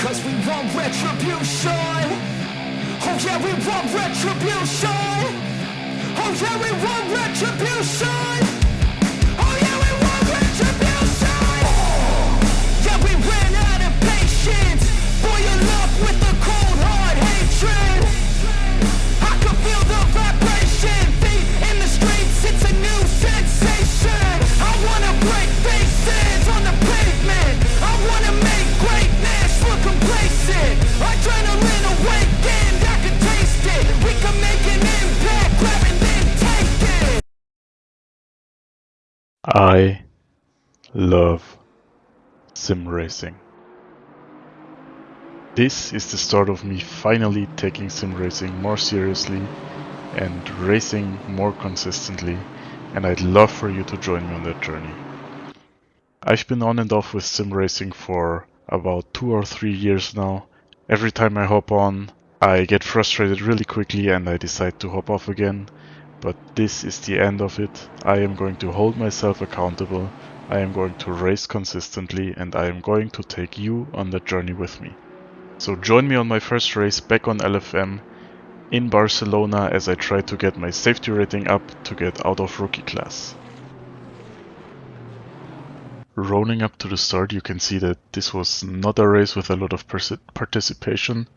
Cause we want retribution. Oh yeah, we want retribution. Oh yeah, we want retribution. Oh yeah, we want retribution. Yeah, we ran out of patience. Boil up with the cold hard hatred. I can feel the vibration. Feet in the streets, it's a new sensation. I wanna break faces on the pavement. I wanna make greatness look complacent. Adrenaline awakened, I can taste it. We can make an impact, grab and then take it. I love sim racing. This is the start of me finally taking sim racing more seriously and racing more consistently, and I'd love for you to join me on that journey. I've been on and off with sim racing for about 2 or 3 years now. Every time I hop on, I get frustrated really quickly and I decide to hop off again. But this is the end of it. I am going to hold myself accountable, I am going to race consistently, and I am going to take you on that journey with me. So join me on my first race back on LFM in Barcelona as I try to get my safety rating up to get out of rookie class. Rolling up to the start, you can see that this was not a race with a lot of participation.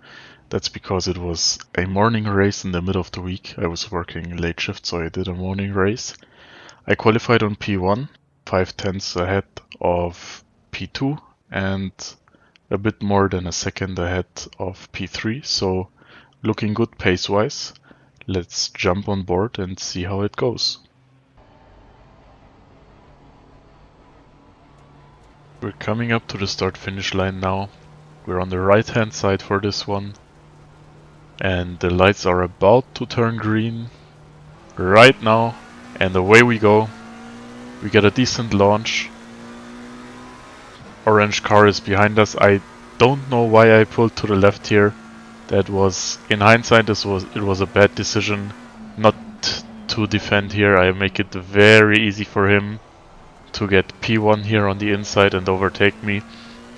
That's because it was a morning race in the middle of the week. I was working late shift, so I did a morning race. I qualified on P1, 5/10 ahead of P2, and a bit more than a second ahead of P3, so looking good pace-wise. Let's jump on board and see how it goes. We're coming up to the start-finish line now. We're on the right-hand side for this one. And the lights are about to turn green right now, and away we go. We get a decent launch. Orange car is behind us. I don't know why I pulled to the left here. That was, in hindsight, it was a bad decision not to defend here. I make it very easy for him to get P1 here on the inside and overtake me,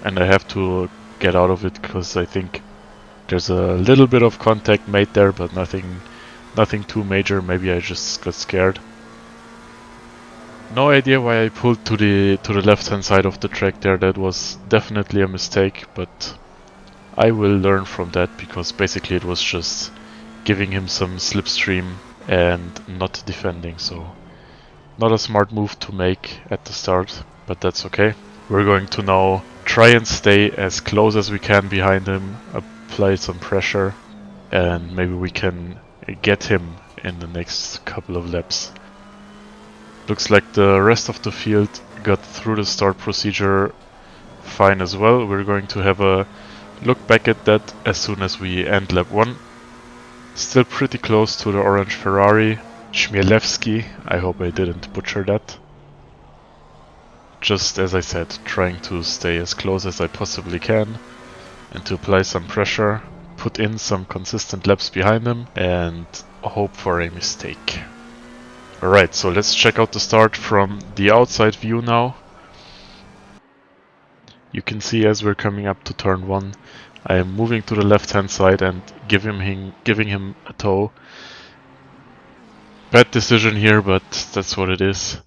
and I have to get out of it because I think there's a little bit of contact made there, but nothing too major. Maybe I just got scared. No idea why I pulled to the left hand side of the track there. That was definitely a mistake, but I will learn from that because basically it was just giving him some slipstream and not defending, so not a smart move to make at the start, but that's okay. We're going to now try and stay as close as we can behind him, apply some pressure, and maybe we can get him in the next couple of laps. Looks like the rest of the field got through the start procedure fine as well. We're going to have a look back at that as soon as we end lap 1. Still pretty close to the orange Ferrari. Chmielewski, I hope I didn't butcher that. Just as I said, trying to stay as close as I possibly can and to apply some pressure, put in some consistent laps behind him and hope for a mistake. Alright, so let's check out the start from the outside view now. You can see as we're coming up to turn 1, I am moving to the left hand side and giving him a tow. Bad decision here, but that's what it is.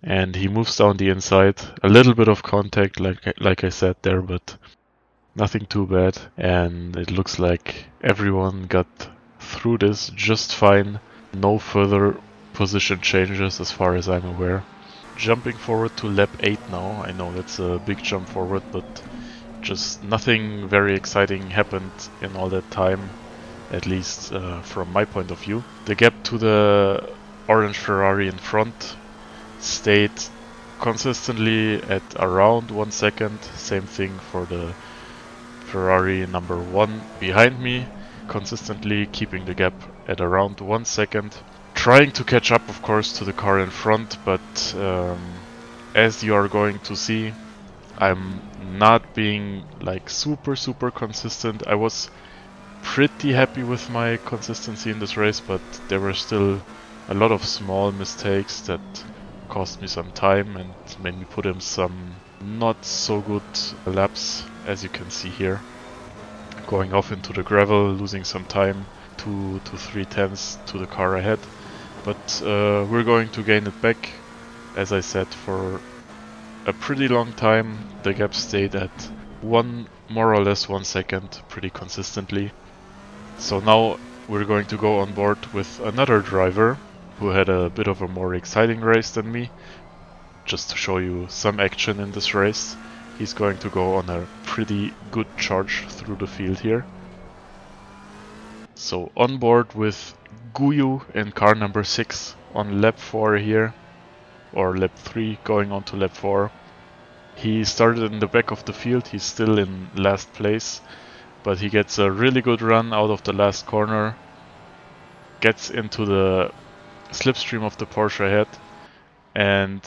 And he moves down the inside. A little bit of contact, like I said there, but nothing too bad. And it looks like everyone got through this just fine. No further position changes as far as I'm aware. Jumping forward to lap 8 now. I know that's a big jump forward, but just nothing very exciting happened in all that time, at least from my point of view. The gap to the orange Ferrari in front stayed consistently at around 1 second. Same thing for the Ferrari number 1 behind me, consistently keeping the gap at around 1 second. Trying to catch up, of course, to the car in front, but as you are going to see, I'm not being like super consistent. I was pretty happy with my consistency in this race, but there were still a lot of small mistakes that cost me some time and made me put in some not so good laps, as you can see here. going off into the gravel, losing some time, 2 to 3 tenths to the car ahead. But we're going to gain it back. As I said, for a pretty long time the gap stayed at more or less 1 second pretty consistently. So now we're going to go on board with another driver who had a bit of a more exciting race than me. Just to show you some action in this race, he's going to go on a pretty good charge through the field here. So on board with Guyu in car number 6 on lap 4 here, or lap 3 going on to lap 4. He started in the back of the field, he's still in last place, but he gets a really good run out of the last corner, gets into the slipstream of the Porsche ahead, and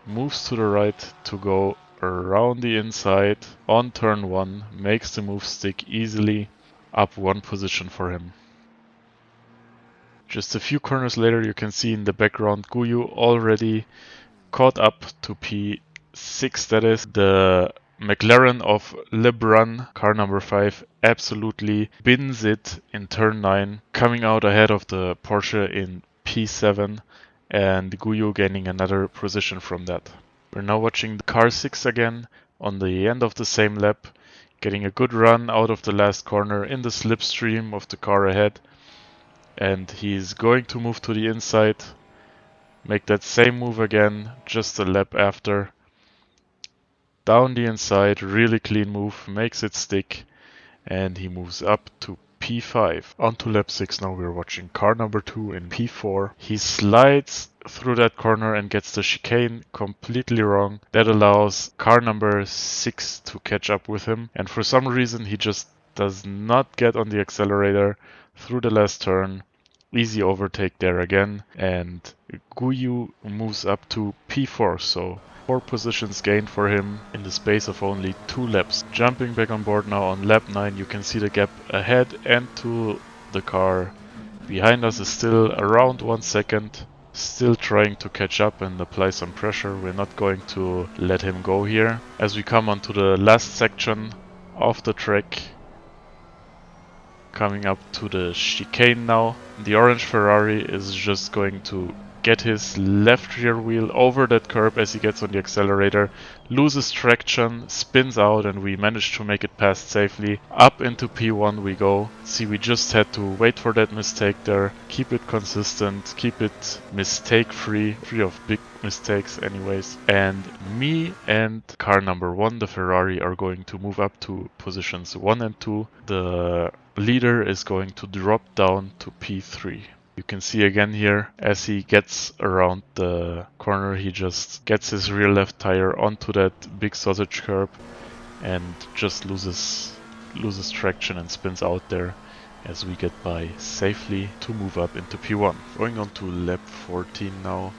moves to the right to go around the inside on turn 1, makes the move stick easily, up 1 position for him. Just a few corners later you can see in the background Guyu already caught up to P6, that is. The McLaren of Lebrun, car number 5, absolutely bins it in turn 9, coming out ahead of the Porsche in P7, and Guyu gaining another position from that. We're now watching the car 6 again on the end of the same lap, getting a good run out of the last corner in the slipstream of the car ahead, and he's going to move to the inside, make that same move again just a lap after. Down the inside, really clean move, makes it stick, and he moves up to P5. On to lap 6 now, we're watching car number 2 in P4. He slides through that corner and gets the chicane completely wrong. That allows car number 6 to catch up with him, and for some reason he just does not get on the accelerator through the last turn. Easy overtake there again, and Guyu moves up to P4, so 4 positions gained for him in the space of only 2 laps. Jumping back on board now on lap 9, you can see the gap ahead and to the car behind us is still around 1 second. Still trying to catch up and apply some pressure. We're not going to let him go here. As we come onto the last section of the track, coming up to the chicane now, the orange Ferrari is just going to get his left rear wheel over that curb as he gets on the accelerator, loses traction, spins out, and we managed to make it past safely. Up into P1 we go. See, we just had to wait for that mistake there, keep it consistent, keep it mistake free of big mistakes anyways. And me and car number 1, the Ferrari, are going to move up to positions 1 and 2. The leader is going to drop down to P3. You can see again here, as he gets around the corner, he just gets his rear left tire onto that big sausage curb and just loses traction and spins out there as we get by safely to move up into P1. Going on to lap 14 now.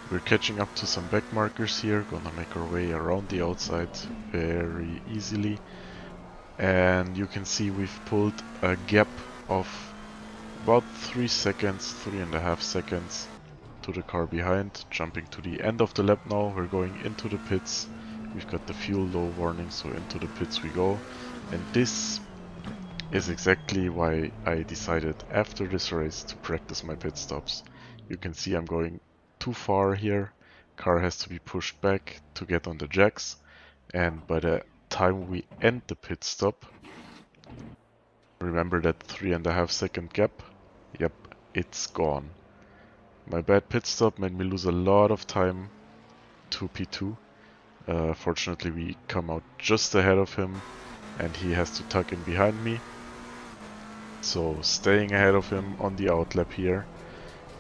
We're catching up to some back markers here, gonna make our way around the outside very easily. And you can see we've pulled a gap of about 3.5 seconds to the car behind. Jumping to the end of the lap now, we're going into the pits. We've got the fuel low warning, so into the pits we go. And this is exactly why I decided after this race to practice my pit stops. You can see I'm going too far here. Car has to be pushed back to get on the jacks, and by the time we end the pit stop, remember that 3.5 second gap? Yep, it's gone. My bad pit stop made me lose a lot of time to P2. Fortunately we come out just ahead of him and he has to tuck in behind me. So staying ahead of him on the outlap here.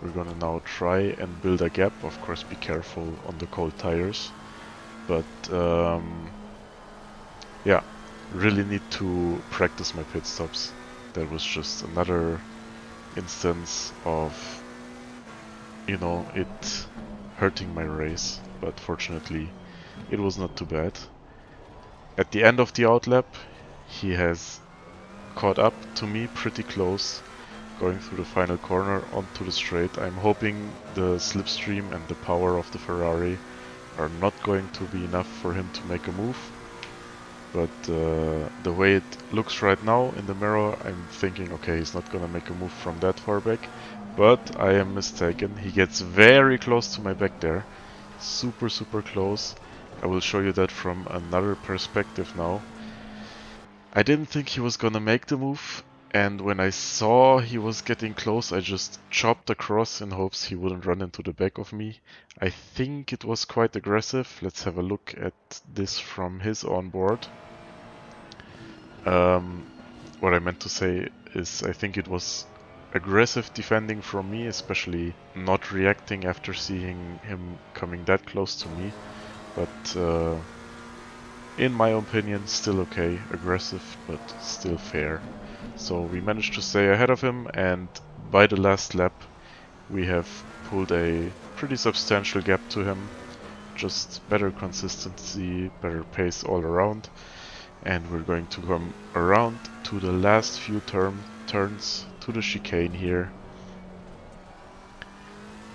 We're gonna now try and build a gap. Of course be careful on the cold tires. But yeah, really need to practice my pit stops. That was just another instance of, you know, it hurting my race, but fortunately it was not too bad. At the end of the outlap, he has caught up to me pretty close, going through the final corner onto the straight. I'm hoping the slipstream and the power of the Ferrari are not going to be enough for him to make a move, but the way it looks right now in the mirror, I'm thinking, okay, he's not gonna make a move from that far back, but I am mistaken. He gets very close to my back there, super close. I will show you that from another perspective now. I didn't think he was gonna make the move, and when I saw he was getting close, I just chopped across in hopes he wouldn't run into the back of me. I think it was quite aggressive. Let's have a look at this from his onboard. What I meant to say is I think it was aggressive defending from me, especially not reacting after seeing him coming that close to me, but in my opinion, still okay. Aggressive, but still fair. So we managed to stay ahead of him, and by the last lap, we have pulled a pretty substantial gap to him. Just better consistency, better pace all around. And we're going to come around to the last few turns to the chicane here.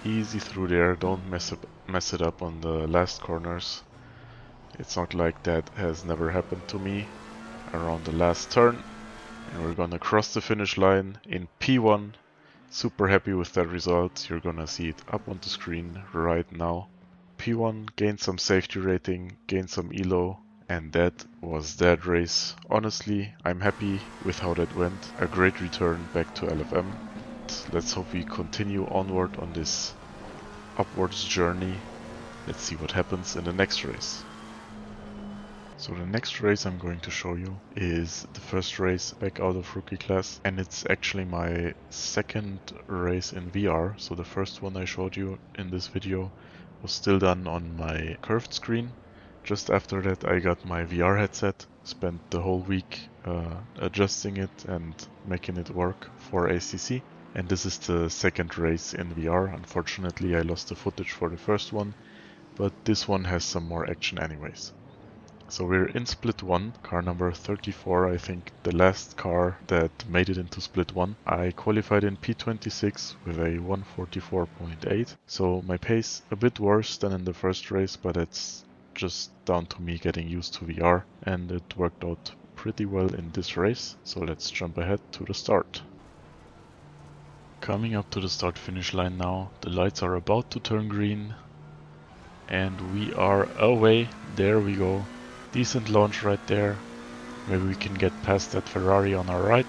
Easy through there, don't mess it up on the last corners. It's not like that has never happened to me. Around the last turn, and we're gonna cross the finish line in P1. Super happy with that result. You're gonna see it up on the screen right now. P1 gained some safety rating, gained some elo, and that was that race. Honestly, I'm happy with how that went. A great return back to LFM. Let's hope we continue onward on this upwards journey. Let's see what happens in the next race. So the next race I'm going to show you is the first race back out of rookie class, and it's actually my second race in VR. So the first one I showed you in this video was still done on my curved screen. Just after that I got my VR headset, spent the whole week adjusting it and making it work for ACC. And this is the second race in VR. Unfortunately I lost the footage for the first one, but this one has some more action anyways. So we're in split 1, car number 34, I think the last car that made it into split 1. I qualified in P26 with a 144.8, so my pace a bit worse than in the first race, but it's just down to me getting used to VR, and it worked out pretty well in this race. So let's jump ahead to the start. Coming up to the start finish line now, the lights are about to turn green, and we are away. There we go. Decent launch right there. Maybe we can get past that Ferrari on our right.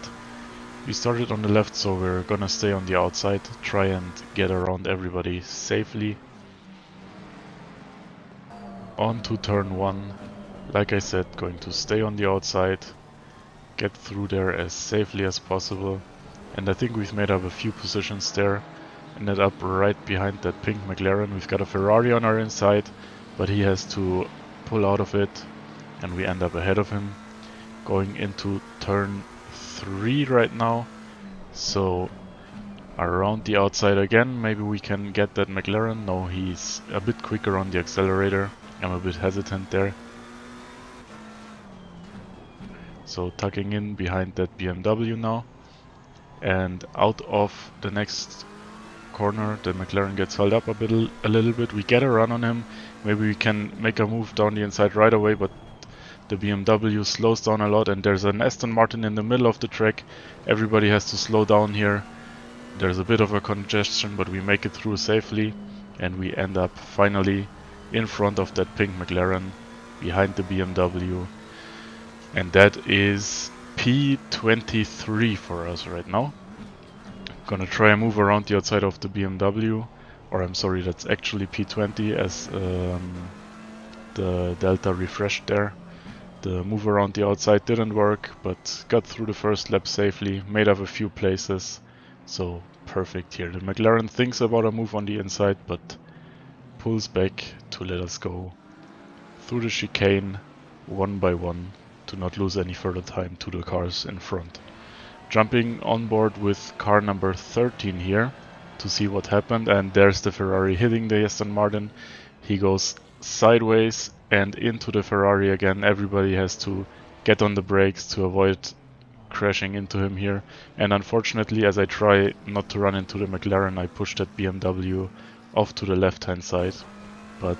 We started on the left, so we're gonna stay on the outside, try and get around everybody safely. On to turn 1. Like I said, going to stay on the outside, get through there as safely as possible. And I think we've made up a few positions there. Ended up right behind that pink McLaren. We've got a Ferrari on our inside, but he has to pull out of it, and we end up ahead of him. Going into turn 3 right now, so around the outside again. Maybe we can get that McLaren. No, he's a bit quicker on the accelerator. I'm a bit hesitant there. So tucking in behind that BMW now, and out of the next corner the McLaren gets held up a little bit. We get a run on him. Maybe we can make a move down the inside right away, but the BMW slows down a lot, and there's an Aston Martin in the middle of the track. Everybody has to slow down here. There's a bit of a congestion, but we make it through safely, and we end up finally in front of that pink McLaren behind the BMW, and that is P23 for us right now. Gonna try and move around the outside of the BMW, or I'm sorry, that's actually P20 as the Delta refreshed there. The move around the outside didn't work, but got through the first lap safely, made up a few places, so perfect here. The McLaren thinks about a move on the inside, but pulls back to let us go through the chicane one by one to not lose any further time to the cars in front. Jumping on board with car number 13 here to see what happened, and there's the Ferrari hitting the Aston Martin. He goes sideways and into the Ferrari again. Everybody has to get on the brakes to avoid crashing into him here, and unfortunately, as I try not to run into the McLaren, I push that BMW off to the left hand side, but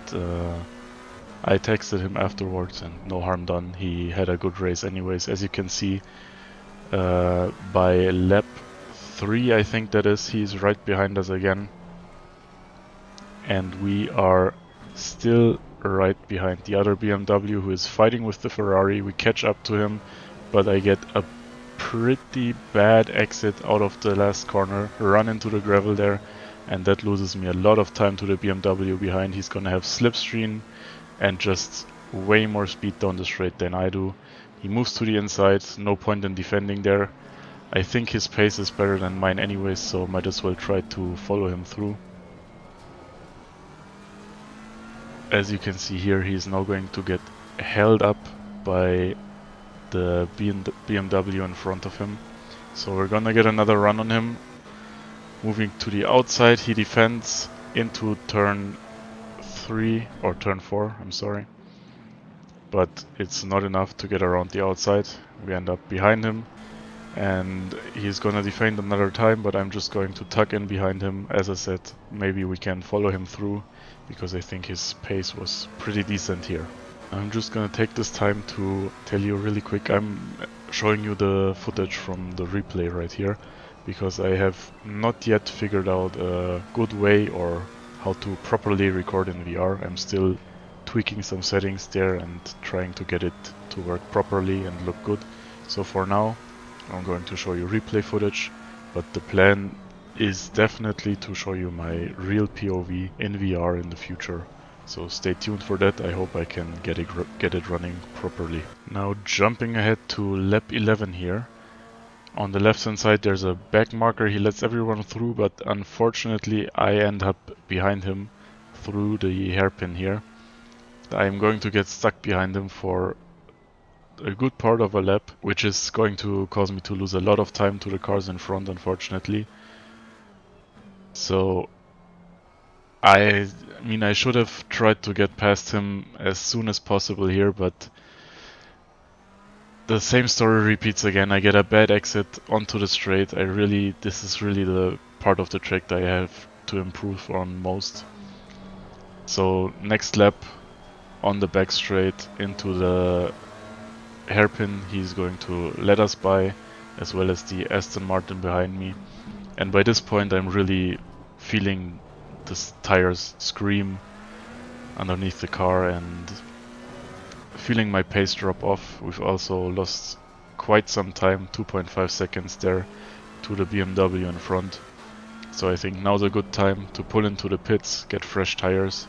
I texted him afterwards and no harm done. He had a good race anyways. As you can see, by lap 3 I think that is, he's right behind us again. And we are still right behind the other BMW who is fighting with the Ferrari. We catch up to him, but I get a pretty bad exit out of the last corner, run into the gravel there, and that loses me a lot of time to the BMW behind. He's gonna have slipstream and just way more speed down the straight than I do. He moves to the inside, no point in defending there. I think his pace is better than mine anyways, so might as well try to follow him through. As you can see here, he's now going to get held up by the BMW in front of him. So we're gonna get another run on him. Moving to the outside, he defends into turn 3 or turn 4, I'm sorry. But it's not enough to get around the outside. We end up behind him and he's gonna defend another time, but I'm just going to tuck in behind him. As I said, maybe we can follow him through because I think his pace was pretty decent here. I'm just gonna take this time to tell you really quick, I'm showing you the footage from the replay right here because I have not yet figured out a good way or how to properly record in VR. I'm still tweaking some settings there and trying to get it to work properly and look good. So for now I'm going to show you replay footage, but the plan is definitely to show you my real POV in VR in the future. So stay tuned for that. I hope I can get it running properly. Now jumping ahead to lap 11 here. On the left hand side there's a back marker. He lets everyone through, but unfortunately I end up behind him through the hairpin here. I'm going to get stuck behind him for a good part of a lap, which is going to cause me to lose a lot of time to the cars in front, unfortunately. So I mean, I should have tried to get past him as soon as possible here, but the same story repeats again. I get a bad exit onto the straight. This is really the part of the track that I have to improve on most. So next lap on the back straight into the hairpin, he's going to let us by, as well as the Aston Martin behind me. And by this point I'm really feeling the tires scream underneath the car and feeling my pace drop off. We've also lost quite some time, 2.5 seconds there, to the BMW in front. So I think now's a good time to pull into the pits, get fresh tires,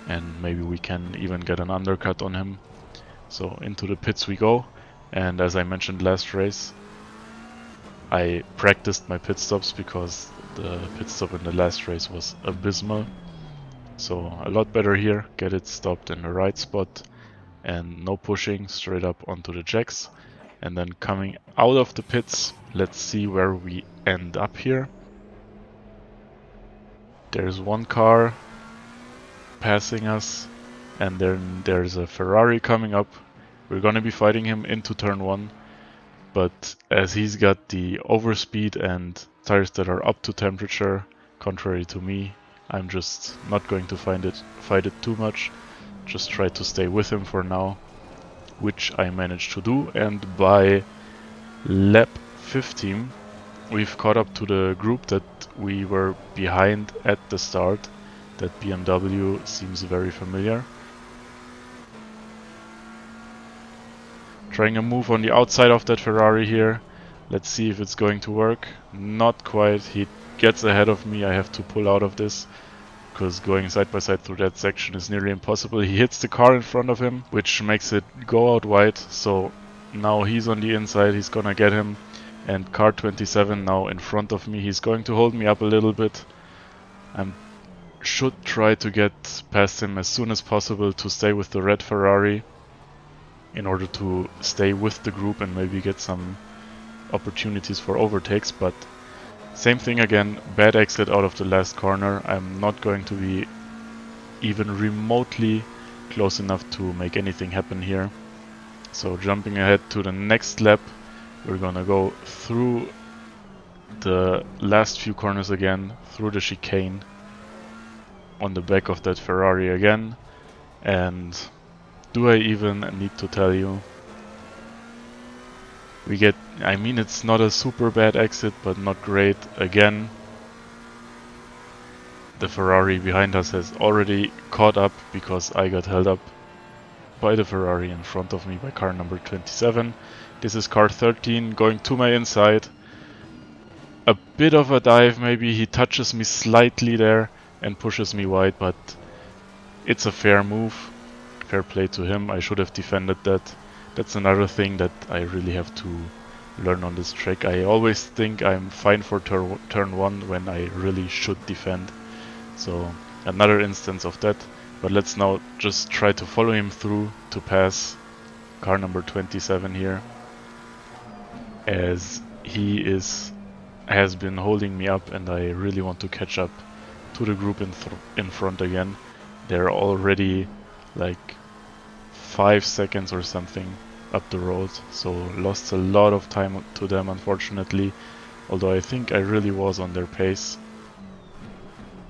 and maybe we can even get an undercut on him. So into the pits we go, and as I mentioned last race, I practiced my pit stops because the pit stop in the last race was abysmal. So a lot better here, get it stopped in the right spot and no pushing, straight up onto the jacks. And then coming out of the pits, let's see where we end up here. There's one car passing us, and then there's a Ferrari coming up. We're gonna be fighting him into turn 1, but as he's got the overspeed and tires that are up to temperature, contrary to me, I'm just not going to fight it too much. Just try to stay with him for now, which I managed to do, and by lap 15 we've caught up to the group that we were behind at the start. That BMW seems very familiar. Trying a move on the outside of that Ferrari here. Let's see if it's going to work. Not quite. He gets ahead of me. I have to pull out of this because going side by side through that section is nearly impossible. He hits the car in front of him, which makes it go out wide. So now he's on the inside. He's gonna get him. And car 27 now in front of me. He's going to hold me up a little bit. I should try to get past him as soon as possible to stay with the red Ferrari, in order to stay with the group and maybe get some opportunities for overtakes. But same thing again, bad exit out of the last corner. I'm not going to be even remotely close enough to make anything happen here. So jumping ahead to the next lap, we're gonna go through the last few corners again, through the chicane on the back of that Ferrari again, and do I even need to tell you? We get, I mean, it's not a super bad exit, but not great. Again, the Ferrari behind us has already caught up because I got held up by the Ferrari in front of me by car number 27. This is car 13 going to my inside. A bit of a dive, maybe he touches me slightly there and pushes me wide, but it's a fair move. Fair play to him. I should have defended that. That's another thing that I really have to learn on this track. I always think I'm fine for turn 1 when I really should defend. So another instance of that. But let's now just try to follow him through to pass car number 27 here, as he has been holding me up and I really want to catch up to the group in front again. They're already like 5 seconds or something up the road, so lost a lot of time to them unfortunately, although I think I really was on their pace.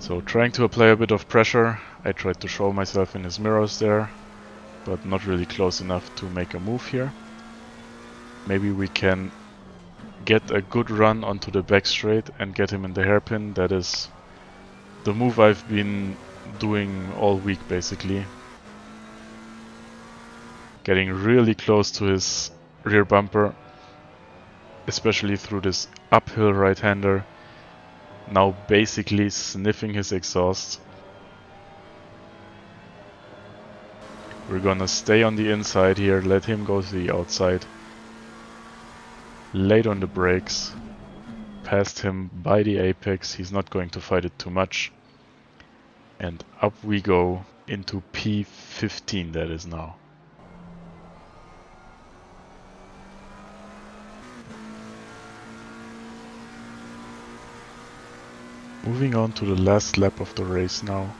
So trying to apply a bit of pressure, I tried to show myself in his mirrors there, but not really close enough to make a move here. Maybe we can get a good run onto the back straight and get him in the hairpin. That is the move I've been doing all week basically. Getting really close to his rear bumper, especially through this uphill right-hander. Now basically sniffing his exhaust. We're gonna stay on the inside here, let him go to the outside. Late on the brakes, passed him by the apex, he's not going to fight it too much. And up we go into P15 that is now. Moving on to the last lap of the race now.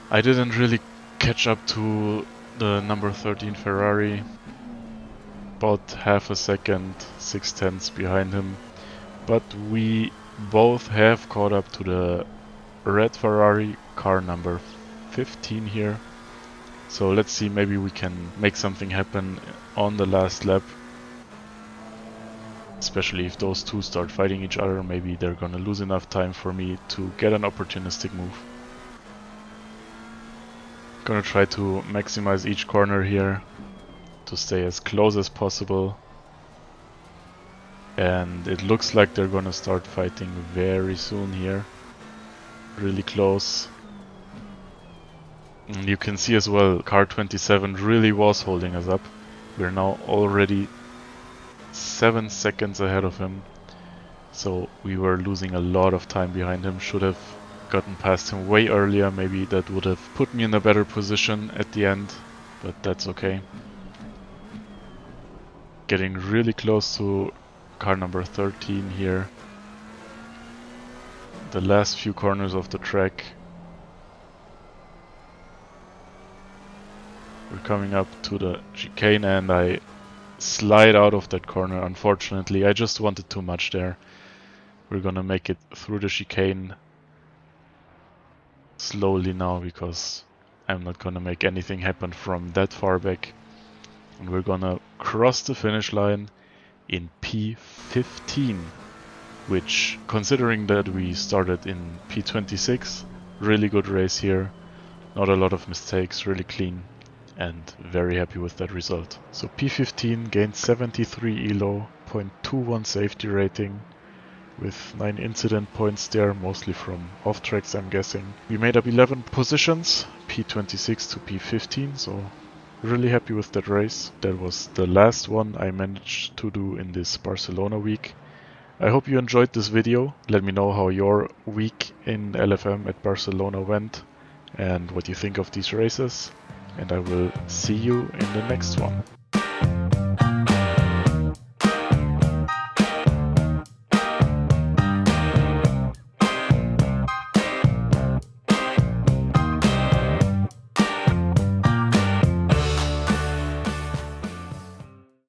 I didn't really catch up to the number 13 Ferrari. About half a second, 6/10 behind him. But we both have caught up to the red Ferrari, car number 15 here. So let's see, maybe we can make something happen on the last lap. Especially if those two start fighting each other, maybe they're gonna lose enough time for me to get an opportunistic move. Gonna try to maximize each corner here to stay as close as possible. And it looks like they're gonna start fighting very soon here. Really close. And you can see as well, car 27 really was holding us up. We're now already 7 seconds ahead of him, so we were losing a lot of time behind him. Should have gotten past him way earlier, maybe that would have put me in a better position at the end, but that's okay. Getting really close to car number 13 here. The last few corners of the track. We're coming up to the chicane and I slide out of that corner, unfortunately. I just wanted too much there. We're gonna make it through the chicane slowly now because I'm not gonna make anything happen from that far back. And we're gonna cross the finish line in P15, which, considering that we started in P26, really good race here. Not a lot of mistakes, really clean. And very happy with that result. So P15 gained 73 elo, 0.21 safety rating, with 9 incident points there, mostly from off tracks I'm guessing. We made up 11 positions, P26 to P15, so really happy with that race. That was the last one I managed to do in this Barcelona week. I hope you enjoyed this video. Let me know how your week in LFM at Barcelona went and what you think of these races. And I will see you in the next one.